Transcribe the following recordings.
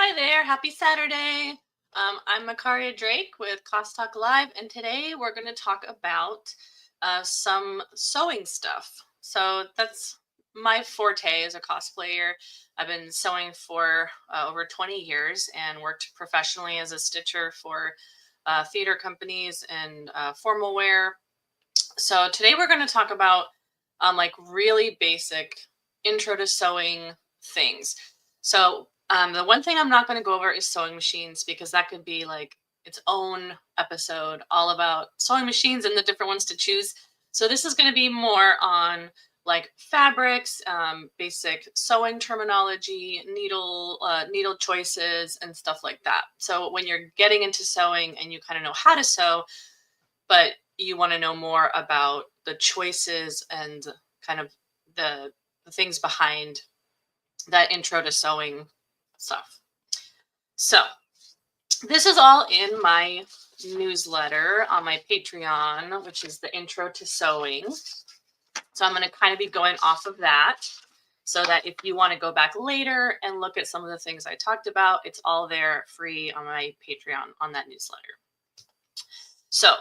Hi there, happy Saturday. I'm Mikaria Drake with Cost Talk Live, and today we're going to talk about some sewing stuff. So that's my forte as a cosplayer. I've been sewing for over 20 years and worked professionally as a stitcher for theater companies and formal wear. So today we're going to talk about like really basic intro to sewing things. The one thing I'm not going to go over is sewing machines because that could be like its own episode all about sewing machines and the different ones to choose. So this is going to be more on like fabrics, basic sewing terminology, needle choices, and stuff like that. So when you're getting into sewing and you kind of know how to sew, but you want to know more about the choices and kind of the things behind that intro to sewing stuff. So this is all in my newsletter on my Patreon, which is the intro to sewing. So I'm going to kind of be going off of that so that if you want to go back later and look at some of the things I talked about, it's all there free on my Patreon on that newsletter. So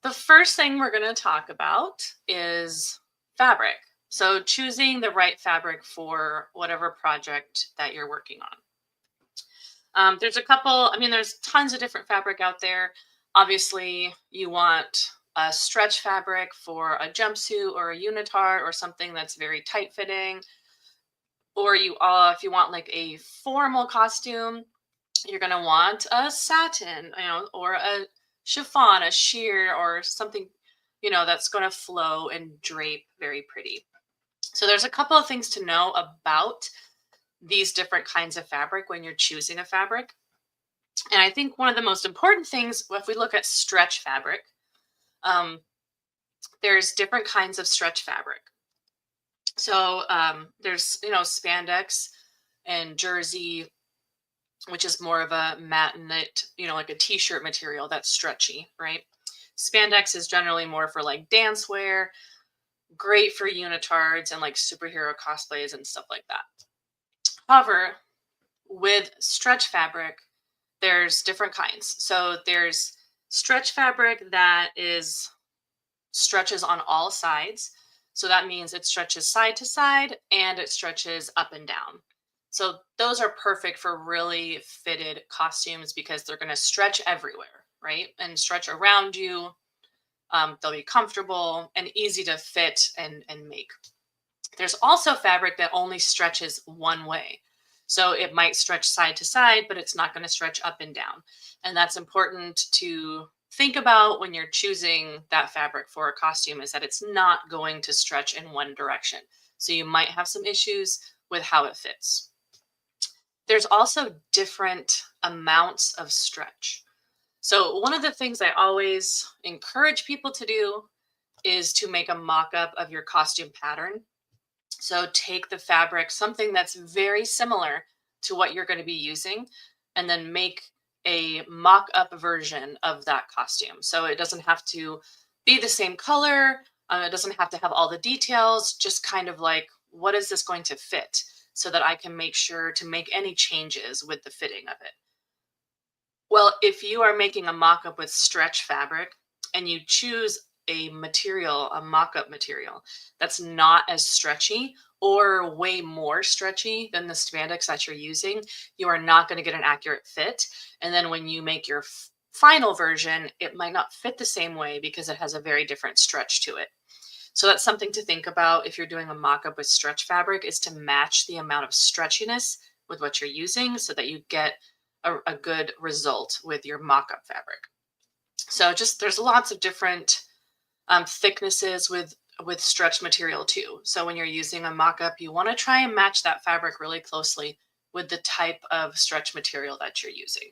the first thing we're going to talk about is fabric. So choosing the right fabric for whatever project that you're working on. There's a couple, there's tons of different fabric out there. Obviously, you want a stretch fabric for a jumpsuit or a unitard or something that's very tight fitting. Or if you want like a formal costume, you're going to want a satin, or a chiffon, a sheer, or something, that's going to flow and drape very pretty. So there's a couple of things to know about these different kinds of fabric when you're choosing a fabric. And I think one of the most important things, if we look at stretch fabric, there's different kinds of stretch fabric. So there's, spandex and jersey, which is more of a matte knit, like a t-shirt material that's stretchy, right? Spandex is generally more for like dance wear, great for unitards and like superhero cosplays and stuff like that. However, with stretch fabric, there's different kinds. So there's stretch fabric that stretches on all sides. So that means it stretches side to side and it stretches up and down. So those are perfect for really fitted costumes because they're going to stretch everywhere, right? And stretch around you. They'll be comfortable and easy to fit and make. There's also fabric that only stretches one way. So it might stretch side to side, but it's not going to stretch up and down. And that's important to think about when you're choosing that fabric for a costume, is that it's not going to stretch in one direction. So you might have some issues with how it fits. There's also different amounts of stretch. So one of the things I always encourage people to do is to make a mock-up of your costume pattern. So take the fabric, something that's very similar to what you're going to be using, and then make a mock-up version of that costume. So it doesn't have to be the same color. It doesn't have to have all the details, just kind of like, what is this going to fit, so that I can make sure to make any changes with the fitting of it. Well, if you are making a mock-up with stretch fabric and you choose a mock-up material that's not as stretchy or way more stretchy than the spandex that you're using, you are not going to get an accurate fit. And then when you make your final version, it might not fit the same way because it has a very different stretch to it. So that's something to think about if you're doing a mock-up with stretch fabric, is to match the amount of stretchiness with what you're using so that you get a good result with your mock-up fabric. So there's lots of different thicknesses with stretch material too. So when you're using a mock-up, you want to try and match that fabric really closely with the type of stretch material that you're using.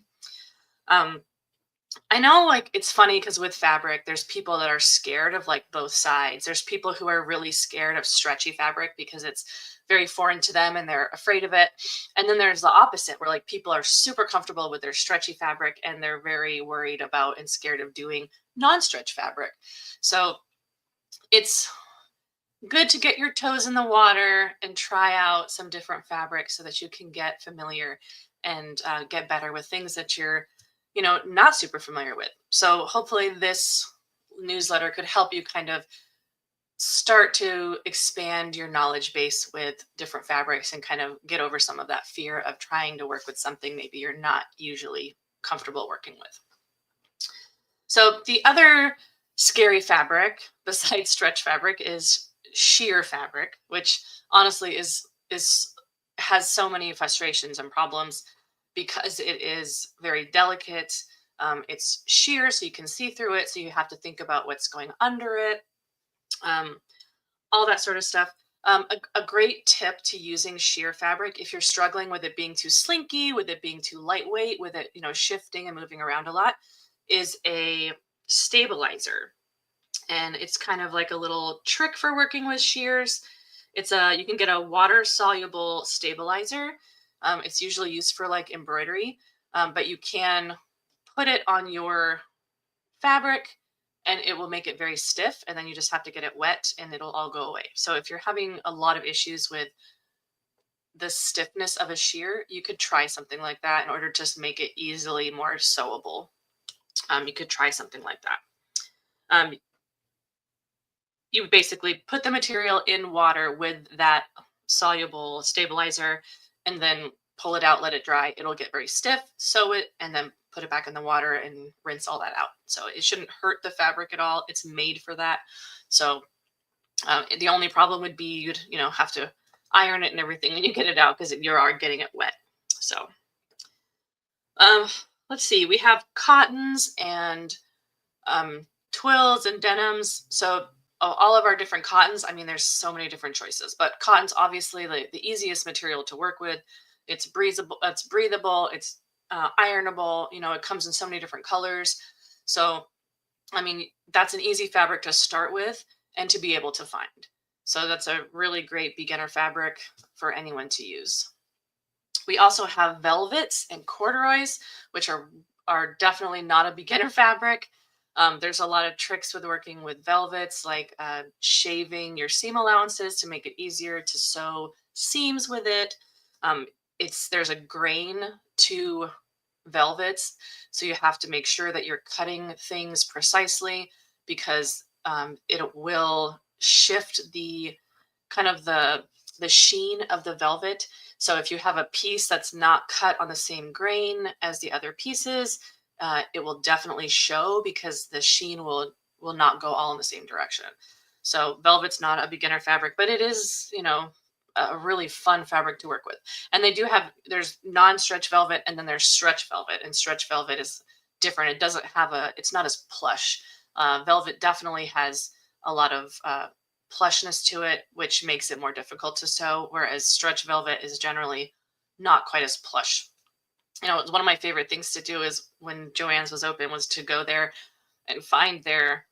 I know, like, it's funny because with fabric, there's people that are scared of like both sides. There's people who are really scared of stretchy fabric because it's very foreign to them and they're afraid of it. And then there's the opposite, where like people are super comfortable with their stretchy fabric and they're very worried about and scared of doing non-stretch fabric. So it's good to get your toes in the water and try out some different fabrics so that you can get familiar and get better with things that you're, not super familiar with. So hopefully this newsletter could help you kind of start to expand your knowledge base with different fabrics and kind of get over some of that fear of trying to work with something maybe you're not usually comfortable working with. So the other scary fabric besides stretch fabric is sheer fabric, which honestly is has so many frustrations and problems because it is very delicate. It's sheer, so you can see through it, so you have to think about what's going under it. Um, all that sort of stuff. A great tip to using sheer fabric, if you're struggling with it being too slinky, with it being too lightweight, with it, shifting and moving around a lot, is a stabilizer. And it's kind of like a little trick for working with shears. You can get a water soluble stabilizer. It's usually used for like embroidery, but you can put it on your fabric and it will make it very stiff, and then you just have to get it wet and it'll all go away. So if you're having a lot of issues with the stiffness of a shear, you could try something like that in order to just make it easily more sewable. You could try something like that. Um, you basically put the material in water with that soluble stabilizer and then pull it out, let it dry. It'll get very stiff, sew it, and then put it back in the water and rinse all that out. So it shouldn't hurt the fabric at all. It's made for that. So the only problem would be you'd have to iron it and everything when you get it out because you are getting it wet. So let's see. We have cottons and twills and denims. So all of our different cottons, I mean, there's so many different choices, but cotton's obviously the easiest material to work with. It's breathable, it's ironable, it comes in so many different colors. So, I mean, that's an easy fabric to start with and to be able to find. So that's a really great beginner fabric for anyone to use. We also have velvets and corduroys, which are definitely not a beginner fabric. There's a lot of tricks with working with velvets, like shaving your seam allowances to make it easier to sew seams with it. There's a grain to velvets, so you have to make sure that you're cutting things precisely because it will shift the kind of the sheen of the velvet. So if you have a piece that's not cut on the same grain as the other pieces, it will definitely show because the sheen will not go all in the same direction. So velvet's not a beginner fabric, but it is, a really fun fabric to work with. And there's non-stretch velvet and then there's stretch velvet, and stretch velvet is different. It's not as plush. Velvet definitely has a lot of plushness to it, which makes it more difficult to sew, whereas stretch velvet is generally not quite as plush. One of my favorite things to do is when Joann's was open was to go there and find their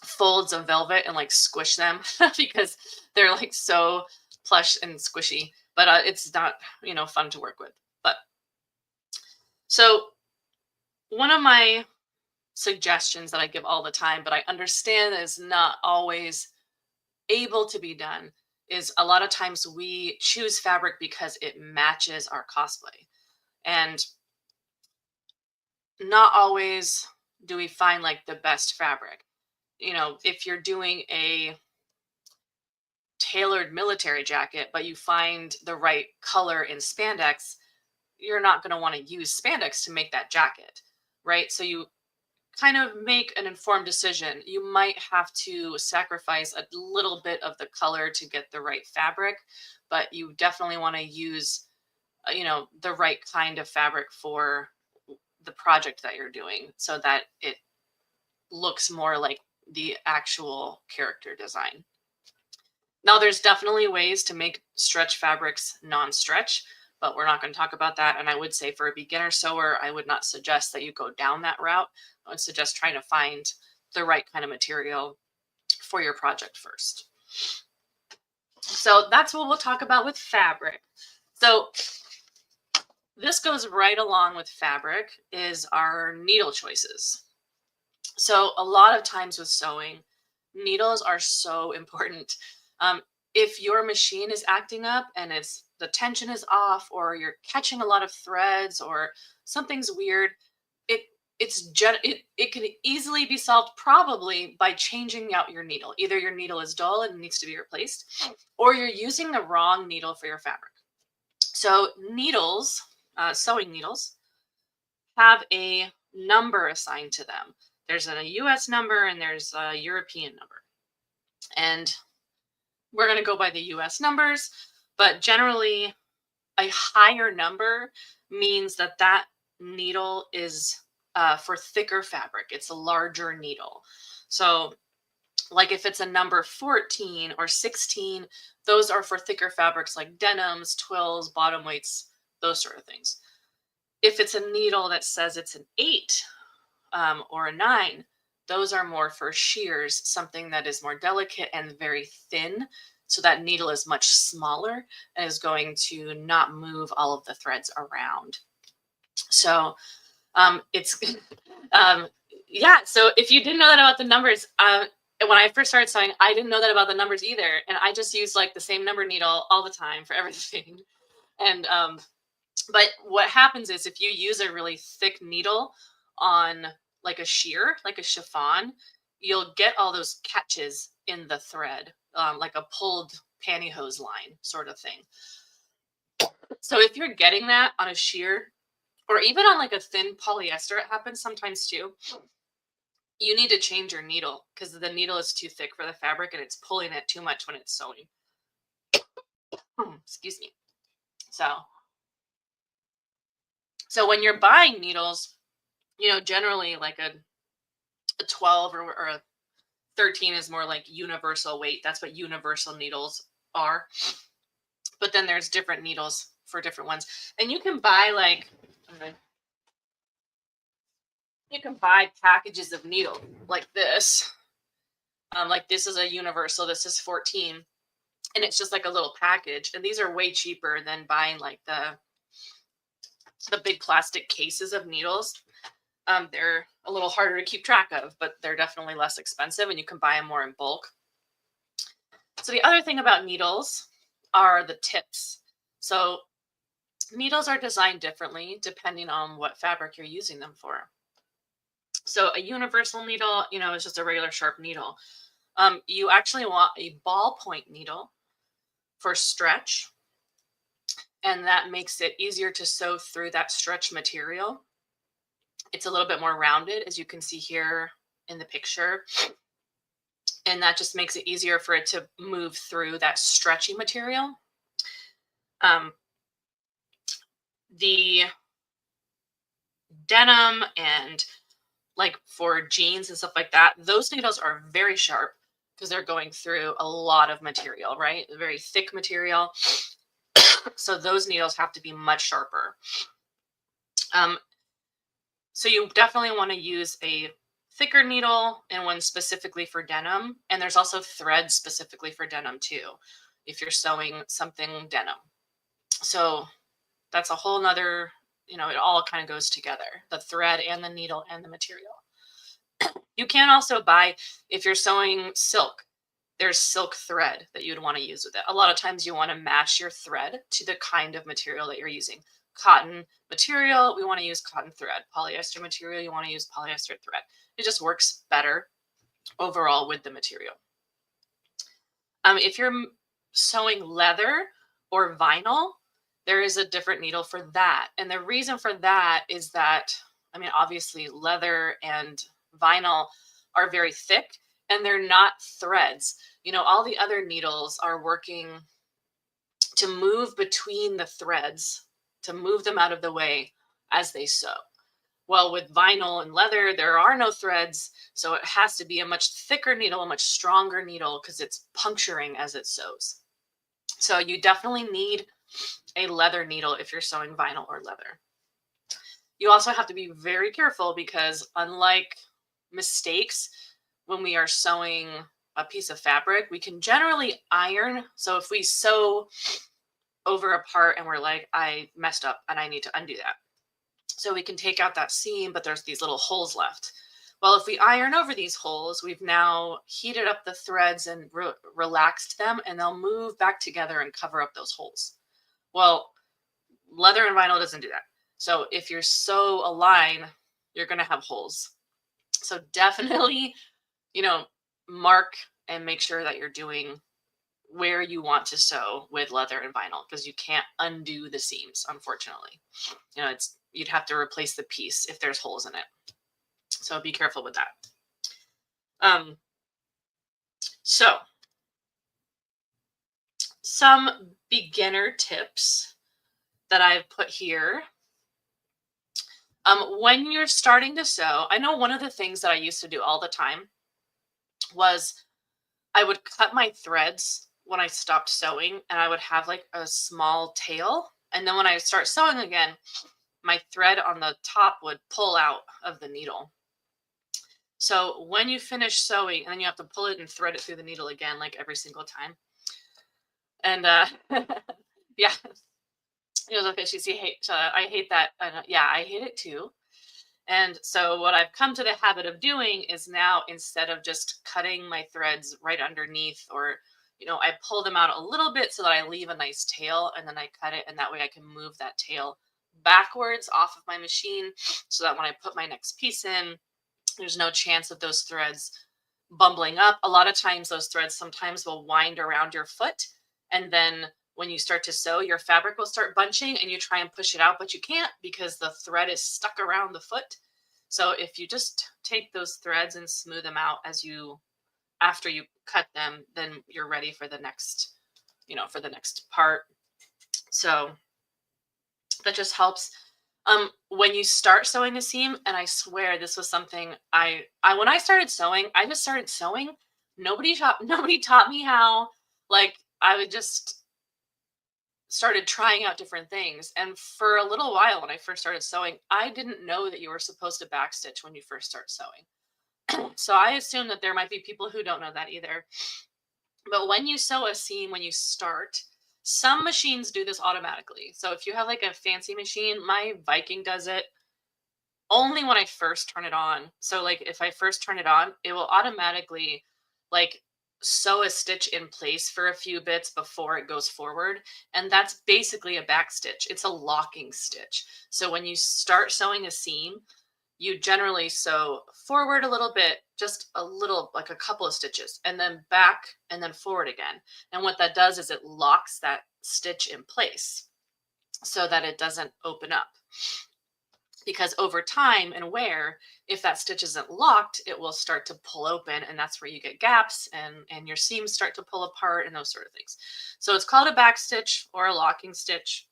folds of velvet and like squish them because they're like so plush and squishy, but it's not, fun to work with. But so one of my suggestions that I give all the time, but I understand is not always able to be done, is a lot of times we choose fabric because it matches our cosplay. And not always do we find like the best fabric. If you're doing a tailored military jacket, but you find the right color in spandex, you're not going to want to use spandex to make that jacket, right? So you kind of make an informed decision. You might have to sacrifice a little bit of the color to get the right fabric, but you definitely want to use, the right kind of fabric for the project that you're doing so that it looks more like the actual character design. Now, there's definitely ways to make stretch fabrics non-stretch, but we're not going to talk about that. And I would say for a beginner sewer, I would not suggest that you go down that route. I would suggest trying to find the right kind of material for your project first. So that's what we'll talk about with fabric. So this goes right along with fabric is our needle choices. So a lot of times with sewing, needles are so important. If your machine is acting up and the tension is off, or you're catching a lot of threads, or something's weird, it it can easily be solved probably by changing out your needle. Either your needle is dull and needs to be replaced, or you're using the wrong needle for your fabric. So needles, sewing needles, have a number assigned to them. There's a US number and there's a European number. And we're going to go by the US numbers, but generally a higher number means that that needle is for thicker fabric. It's a larger needle. So like if it's a number 14 or 16, those are for thicker fabrics like denims, twills, bottom weights, those sort of things. If it's a needle that says it's an 8 or a 9, those are more for shears, something that is more delicate and very thin. So that needle is much smaller and is going to not move all of the threads around. So it's, yeah. So if you didn't know that about the numbers, when I first started sewing, I didn't know that about the numbers either. And I just used like the same number needle all the time for everything. And, but what happens is if you use a really thick needle on like a sheer, like a chiffon, you'll get all those catches in the thread, like a pulled pantyhose line sort of thing. So if you're getting that on a sheer, or even on like a thin polyester, it happens sometimes too, you need to change your needle because the needle is too thick for the fabric and it's pulling it too much when it's sewing. Excuse me. So when you're buying needles, you know, generally like a 12 or a 13 is more like universal weight. That's what universal needles are. But then there's different needles for different ones. And you can buy like, you can buy packages of needle like this. Like this is a universal, this is 14. And it's just like a little package. And these are way cheaper than buying like the big plastic cases of needles. They're a little harder to keep track of, but they're definitely less expensive and you can buy them more in bulk. So the other thing about needles are the tips. So needles are designed differently depending on what fabric you're using them for. So a universal needle, you know, is just a regular sharp needle. You actually want a ballpoint needle for stretch, and that makes it easier to sew through that stretch material. It's a little bit more rounded, as you can see here in the picture. And that just makes it easier for it to move through that stretchy material. The denim and like for jeans and stuff like that, those needles are very sharp because they're going through a lot of material, right? Very thick material. So those needles have to be much sharper. So you definitely want to use a thicker needle and one specifically for denim. And there's also thread specifically for denim too, if you're sewing something denim. So that's a whole nother, you know, it all kind of goes together, the thread and the needle and the material. You can also buy, if you're sewing silk, there's silk thread that you'd want to use with it. A lot of times you want to match your thread to the kind of material that you're using. Cotton material, we want to use cotton thread. Polyester material, you want to use polyester thread. It just works better overall with the material. If you're sewing leather or vinyl, there is a different needle for that. And the reason for that is that, I mean, obviously leather and vinyl are very thick and they're not threads. You know, all the other needles are working to move between the threads, to move them out of the way as they sew. Well, with vinyl and leather, there are no threads, so it has to be a much thicker needle, a much stronger needle, because it's puncturing as it sews. So you definitely need a leather needle if you're sewing vinyl or leather. You also have to be very careful because unlike mistakes, when we are sewing a piece of fabric, we can generally iron. So if we sew over a part and we're like, I messed up and I need to undo that. So we can take out that seam, but there's these little holes left. Well, if we iron over these holes, we've now heated up the threads and relaxed them, and they'll move back together and cover up those holes. Well, leather and vinyl doesn't do that. So if you're sew a line, you're going to have holes. So definitely, you know, mark and make sure that you're doing where you want to sew with leather and vinyl, because you can't undo the seams, unfortunately. It's you'd have to replace the piece if there's holes in it. So be careful with that. Um, so some beginner tips that I've put here. When you're starting to sew, I know one of the things that I used to do all the time was I would cut my threads when I stopped sewing, and I would have like a small tail. And then when I start sewing again, my thread on the top would pull out of the needle. So when you finish sewing, and then you have to pull it and thread it through the needle again, like every single time. And yeah, it was okay. She hate. I hate that. Yeah, I hate it too. And so what I've come to the habit of doing is now, instead of just cutting my threads right underneath, or I pull them out a little bit so that I leave a nice tail, and then I cut it, and that way I can move that tail backwards off of my machine, so that when I put my next piece in, there's no chance of those threads bumbling up. A lot of times those threads sometimes will wind around your foot, and then when you start to sew, your fabric will start bunching, and you try and push it out, but you can't because the thread is stuck around the foot. So if you just take those threads and smooth them out after you cut them, then you're ready for the next, for the next part. So that just helps. When you start sewing a seam, and I swear this was something I when I started sewing, I just started sewing. Nobody taught me how. Like, I would just started trying out different things. And for a little while, when I first started sewing, I didn't know that you were supposed to backstitch when you first start sewing. So I assume that there might be people who don't know that either. But when you sew a seam, when you start, some machines do this automatically. So if you have like a fancy machine, my Viking does it only when I first turn it on. So like if I first turn it on, it will automatically like sew a stitch in place for a few bits before it goes forward. And that's basically a back stitch. It's a locking stitch. So when you start sewing a seam, you generally sew forward a little bit, just a little, like a couple of stitches, and then back and then forward again. And what that does is it locks that stitch in place so that it doesn't open up. Because over time and wear, if that stitch isn't locked, it will start to pull open, and that's where you get gaps, and your seams start to pull apart and those sort of things. So it's called a back stitch or a locking stitch,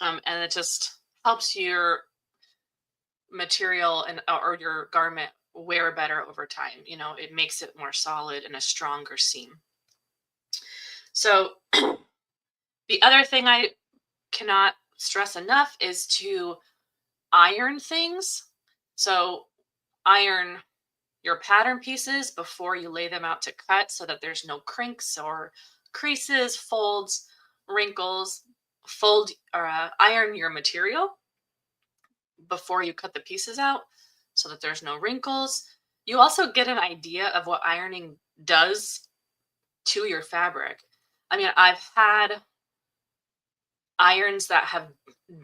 and it just helps your material or your garment wear better over time. It makes it more solid and a stronger seam. So the other thing I cannot stress enough is to iron things. So iron your pattern pieces before you lay them out to cut, so that there's no crinks or creases, folds, wrinkles. Iron your material before you cut the pieces out, so that there's no wrinkles. You also get an idea of what ironing does to your fabric. I mean, I've had irons that have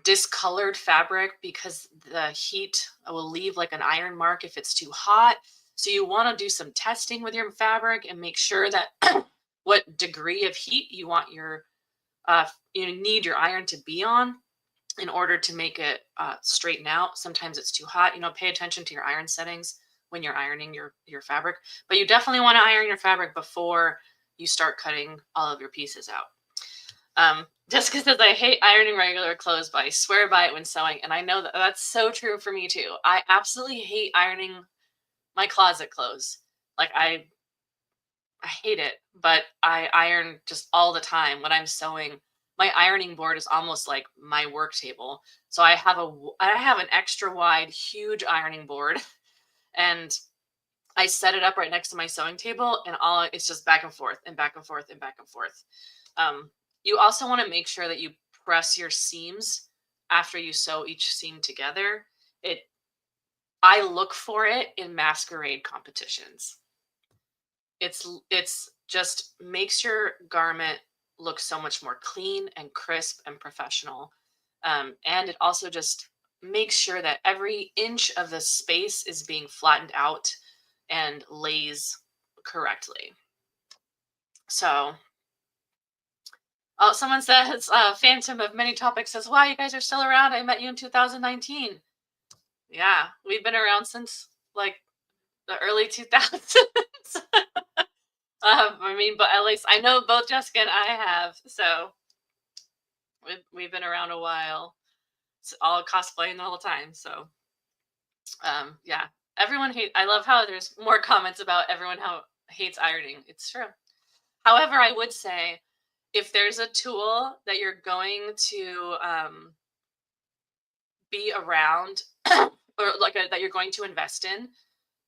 discolored fabric because the heat will leave like an iron mark if it's too hot. So you want to do some testing with your fabric and make sure that what degree of heat you want you need your iron to be on in order to make it straighten out. Sometimes it's too hot. Pay attention to your iron settings when you're ironing your fabric. But you definitely want to iron your fabric before you start cutting all of your pieces out. Jessica says, I hate ironing regular clothes, but I swear by it when sewing. And I know that that's so true for me too. I absolutely hate ironing my closet clothes. Like I hate it, but I iron just all the time when I'm sewing. My ironing board is almost like my work table. So I have an extra wide, huge ironing board, and I set it up right next to my sewing table, and it's just back and forth and back and forth and back and forth. You also want to make sure that you press your seams after you sew each seam together. I look for it in masquerade competitions. It's just makes your garment look so much more clean and crisp and professional. And it also just makes sure that every inch of the space is being flattened out and lays correctly. So, oh, someone says, Phantom of Many Topics says, wow, you guys are still around. I met you in 2019. Yeah, we've been around since like the early 2000s. I mean, but at least I know both Jessica and I have. So we've been around a while. It's all cosplaying the whole time. So yeah, everyone hate. I love how there's more comments about everyone how hates ironing. It's true. However, I would say if there's a tool that you're going to be around or like that you're going to invest in,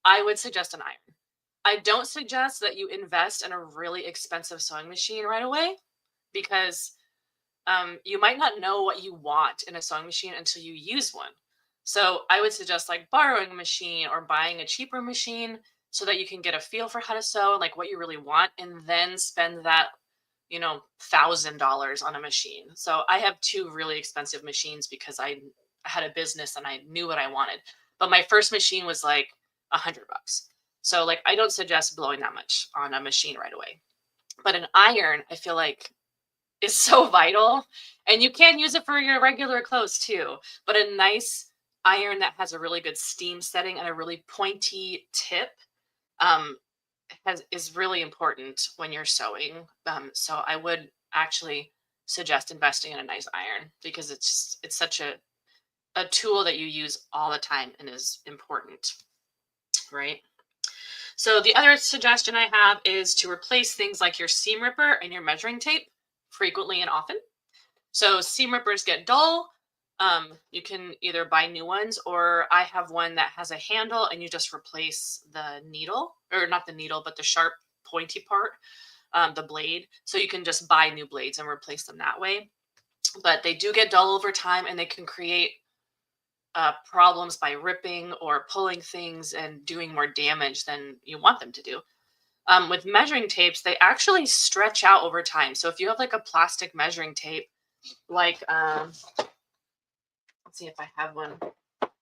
I would suggest an iron. I don't suggest that you invest in a really expensive sewing machine right away because you might not know what you want in a sewing machine until you use one. So I would suggest like borrowing a machine or buying a cheaper machine so that you can get a feel for how to sew and like what you really want, and then spend that, $1,000 on a machine. So I have two really expensive machines because I had a business and I knew what I wanted. But my first machine was like $100. So like I don't suggest blowing that much on a machine right away. But an iron, I feel like is so vital, and you can use it for your regular clothes too, but a nice iron that has a really good steam setting and a really pointy tip um, is really important when you're sewing. So I would actually suggest investing in a nice iron because it's such a tool that you use all the time and is important, right? So the other suggestion I have is to replace things like your seam ripper and your measuring tape frequently and often. So seam rippers get dull. You can either buy new ones, or I have one that has a handle and you just replace the needle, or not the needle, but the sharp pointy part, the blade. So you can just buy new blades and replace them that way. But they do get dull over time, and they can create problems by ripping or pulling things and doing more damage than you want them to do. With measuring tapes, they actually stretch out over time. So if you have like a plastic measuring tape, like, let's see if I have one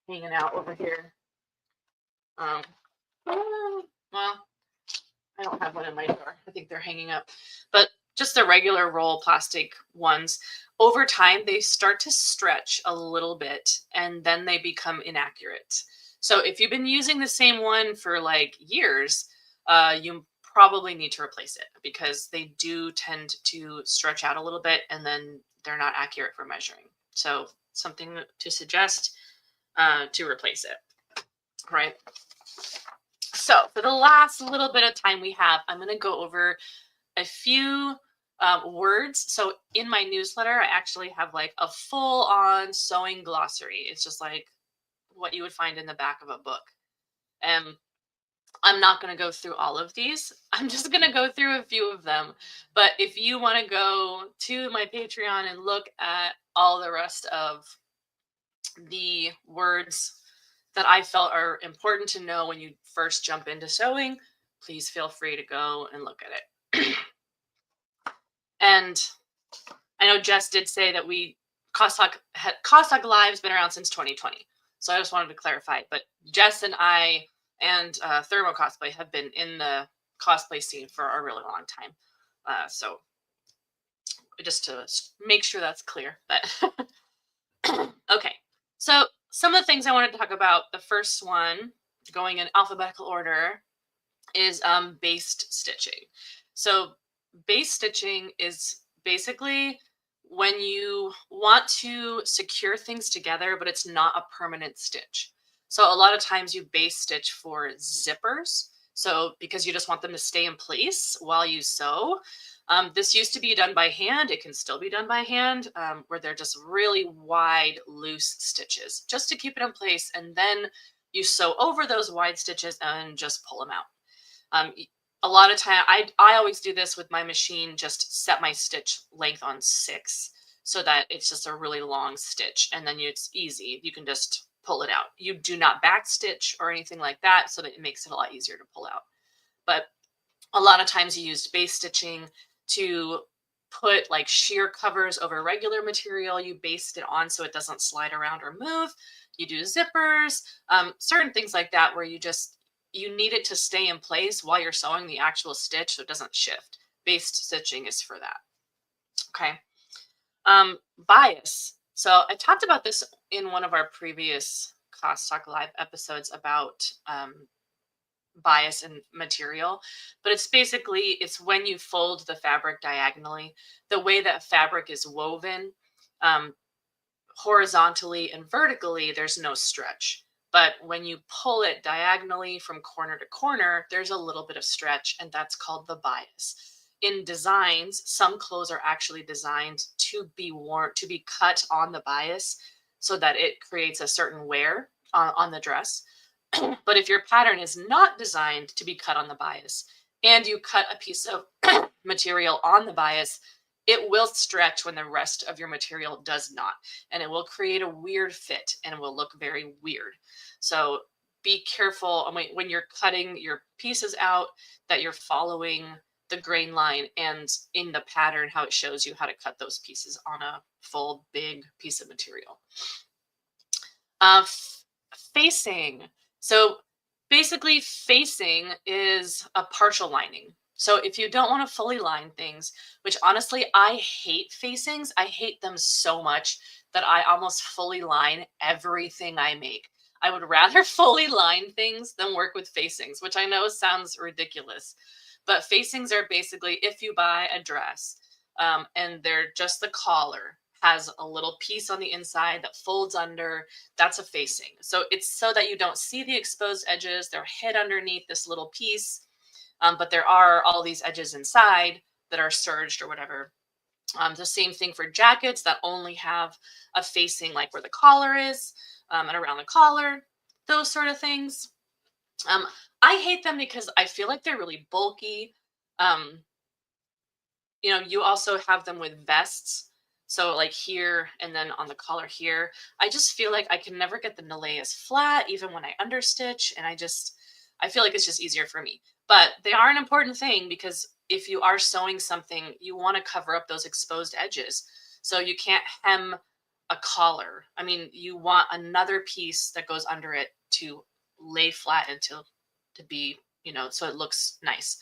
hanging out over here. Well, I don't have one in my drawer. I think they're hanging up. But just the regular roll plastic ones, over time, they start to stretch a little bit and then they become inaccurate. So if you've been using the same one for like years, you probably need to replace it because they do tend to stretch out a little bit and then they're not accurate for measuring. So something to suggest to replace it, right? So for the last little bit of time we have, I'm going to go over a few words. So in my newsletter, I actually have like a full on sewing glossary. It's just like what you would find in the back of a book. And I'm not going to go through all of these. I'm just going to go through a few of them. But if you want to go to my Patreon and look at all the rest of the words that I felt are important to know when you first jump into sewing, please feel free to go and look at it. And I know Jess did say that CosTalk Live's been around since 2020. So I just wanted to clarify. But Jess and I and Thermo Cosplay have been in the cosplay scene for a really long time. So just to make sure that's clear. But okay. So some of the things I wanted to talk about, the first one, going in alphabetical order, is based stitching. So base stitching is basically when you want to secure things together, but it's not a permanent stitch. So a lot of times you base stitch for zippers. So because you just want them to stay in place while you sew. This used to be done by hand. It can still be done by hand, where they're just really wide, loose stitches just to keep it in place. And then you sew over those wide stitches and just pull them out. A lot of time, I always do this with my machine, just set my stitch length on 6 so that it's just a really long stitch. And then it's easy. You can just pull it out. You do not back stitch or anything like that, so that it makes it a lot easier to pull out. But a lot of times you use base stitching to put like sheer covers over regular material. You based it on so it doesn't slide around or move. You do zippers, certain things like that where you need it to stay in place while you're sewing the actual stitch so it doesn't shift. Based stitching is for that. Okay. Bias. So I talked about this in one of our previous Cost Talk Live episodes about bias and material, but it's when you fold the fabric diagonally. The way that fabric is woven, horizontally and vertically, there's no stretch. But when you pull it diagonally from corner to corner, there's a little bit of stretch, and that's called the bias. In designs, some clothes are actually designed to be worn, to be cut on the bias so that it creates a certain wear on the dress. But if your pattern is not designed to be cut on the bias and you cut a piece of material on the bias, it will stretch when the rest of your material does not. And it will create a weird fit and it will look very weird. So be careful when you're cutting your pieces out that you're following the grain line and in the pattern how it shows you how to cut those pieces on a full big piece of material. Facing. So basically facing is a partial lining. So if you don't want to fully line things, which honestly, I hate facings. I hate them so much that I almost fully line everything I make. I would rather fully line things than work with facings, which I know sounds ridiculous. But facings are basically if you buy a dress and they're just the collar has a little piece on the inside that folds under, that's a facing. So it's so that you don't see the exposed edges. They're hid underneath this little piece, but there are all these edges inside that are serged or whatever. The same thing for jackets that only have a facing like where the collar is and around the collar, those sort of things. I hate them because I feel like they're really bulky. You also have them with vests. So like here and then on the collar here, I just feel like I can never get the as flat even when I understitch. And I feel like it's just easier for me. But they are an important thing because if you are sewing something, you want to cover up those exposed edges. So you can't hem a collar. I mean, you want another piece that goes under it to lay flat and to be, so it looks nice.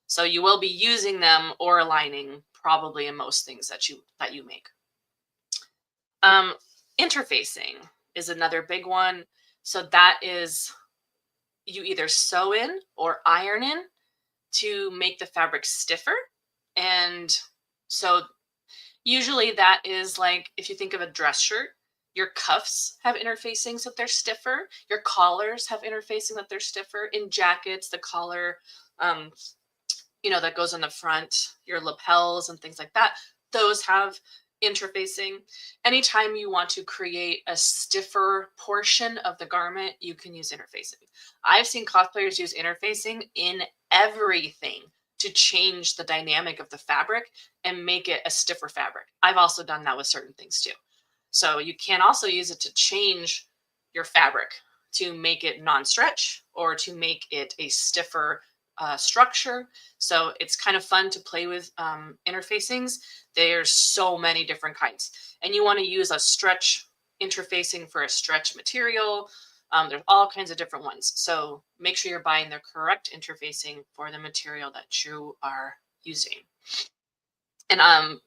So you will be using them or aligning probably in most things that you make. Interfacing is another big one. So that is you either sew in or iron in to make the fabric stiffer. And so usually that is like, if you think of a dress shirt, your cuffs have interfacings that they're stiffer. Your collars have interfacing that they're stiffer. In jackets, the collar, that goes on the front, your lapels and things like that, those have interfacing. Anytime you want to create a stiffer portion of the garment, you can use interfacing. I've seen cosplayers use interfacing in everything to change the dynamic of the fabric and make it a stiffer fabric. I've also done that with certain things too. So you can also use it to change your fabric to make it non-stretch or to make it a stiffer structure. So it's kind of fun to play with interfacings. There's so many different kinds. And you want to use a stretch interfacing for a stretch material. There's all kinds of different ones. So make sure you're buying the correct interfacing for the material that you are using. And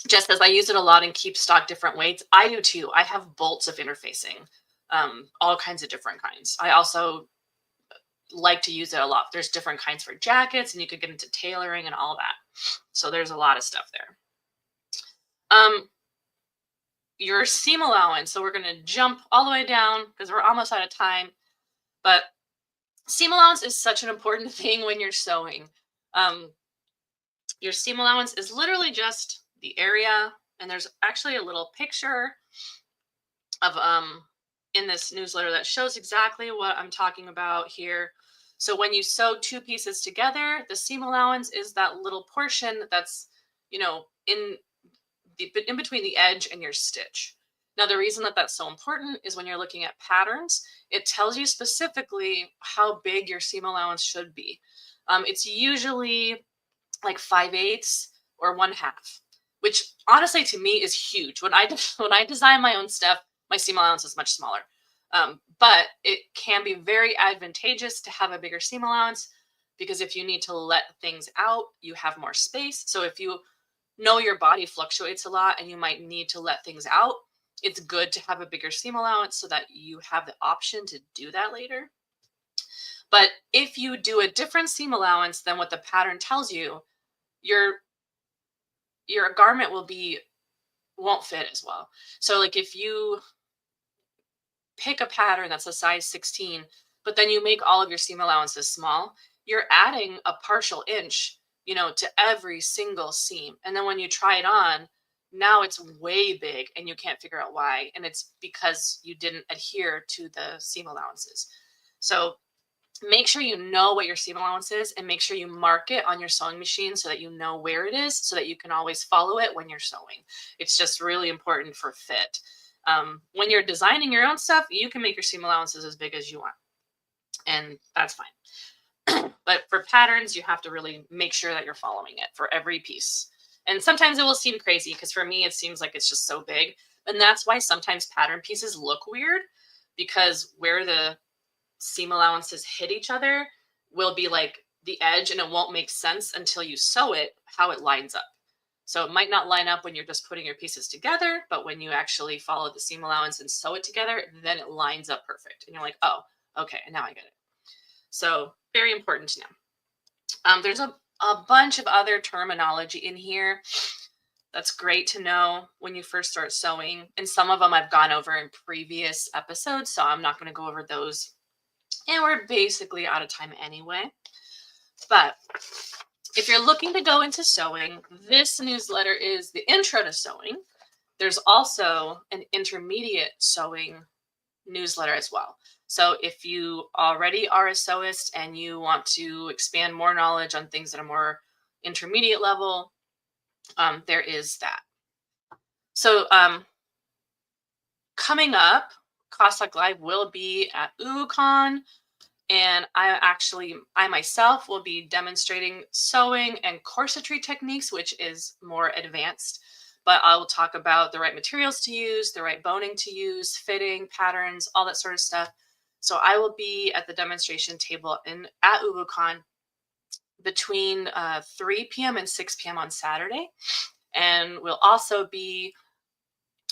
just as I use it a lot and keep stock different weights, I do too. I have bolts of interfacing, all kinds of different kinds. I also like to use it a lot. There's different kinds for jackets and you could get into tailoring and all that. So there's a lot of stuff there. Your seam allowance. So we're going to jump all the way down because we're almost out of time. But seam allowance is such an important thing when you're sewing. Your seam allowance is literally just the area. And there's actually a little picture of in this newsletter that shows exactly what I'm talking about here. So when you sew two pieces together, the seam allowance is that little portion that's, in between the edge and your stitch. Now, the reason that that's so important is when you're looking at patterns, it tells you specifically how big your seam allowance should be. It's usually like 5/8 or 1/2, which honestly to me is huge. When I design my own stuff, my seam allowance is much smaller. But it can be very advantageous to have a bigger seam allowance because if you need to let things out, you have more space. So if you know your body fluctuates a lot and you might need to let things out, it's good to have a bigger seam allowance so that you have the option to do that later. But if you do a different seam allowance than what the pattern tells you, your your garment won't fit as well. So like if you pick a pattern that's a size 16, but then you make all of your seam allowances small, you're adding a partial inch, to every single seam. And then when you try it on, now it's way big and you can't figure out why. And it's because you didn't adhere to the seam allowances. So make sure you know what your seam allowance is and make sure you mark it on your sewing machine so that you know where it is so that you can always follow it when you're sewing. It's just really important for fit. When you're designing your own stuff, you can make your seam allowances as big as you want, and that's fine. But for patterns, you have to really make sure that you're following it for every piece. And sometimes it will seem crazy because for me, it seems like it's just so big. And that's why sometimes pattern pieces look weird because where the seam allowances hit each other will be like the edge and it won't make sense until you sew it, how it lines up. So it might not line up when you're just putting your pieces together, but when you actually follow the seam allowance and sew it together, then it lines up perfect. And you're like, oh, okay, and now I get it. So very important to know. There's a bunch of other terminology in here that's great to know when you first start sewing. And some of them I've gone over in previous episodes, so I'm not going to go over those. And we're basically out of time anyway. But if you're looking to go into sewing, this newsletter is the intro to sewing. There's also an intermediate sewing newsletter as well. So if you already are a sewist and you want to expand more knowledge on things that are more intermediate level, there is that. So coming up, CosTalk Live will be at UConn. And I myself will be demonstrating sewing and corsetry techniques, which is more advanced. But I will talk about the right materials to use, the right boning to use, fitting, patterns, all that sort of stuff. So I will be at the demonstration table at UbuCon between 3 p.m. and 6 p.m. on Saturday. And we'll also be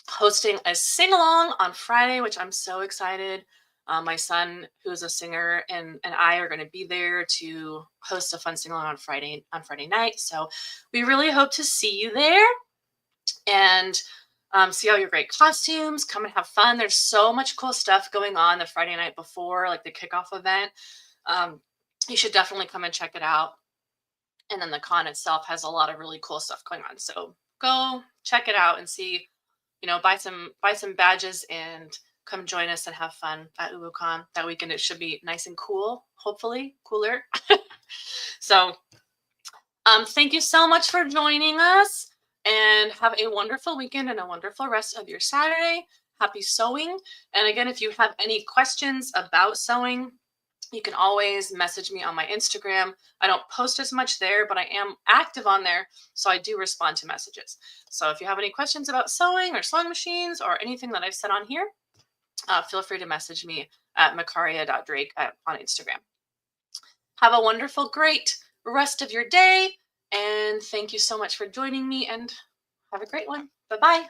hosting a sing-along on Friday, which I'm so excited. My son, who is a singer, and I are going to be there to host a fun sing-along on Friday night. So we really hope to see you there and see all your great costumes. Come and have fun. There's so much cool stuff going on the Friday night before, like the kickoff event. You should definitely come and check it out. And then the con itself has a lot of really cool stuff going on. So go check it out and see, buy some badges and come join us and have fun at UbuCon that weekend. It should be nice and cool, hopefully cooler. So thank you so much for joining us and have a wonderful weekend and a wonderful rest of your Saturday. Happy sewing. And again, if you have any questions about sewing, you can always message me on my Instagram. I don't post as much there, but I am active on there, so I do respond to messages. So if you have any questions about sewing or sewing machines or anything that I've said on here, feel free to message me at Mikaria.Drake on Instagram. Have a wonderful, great rest of your day, and thank you so much for joining me, and have a great one. Bye-bye.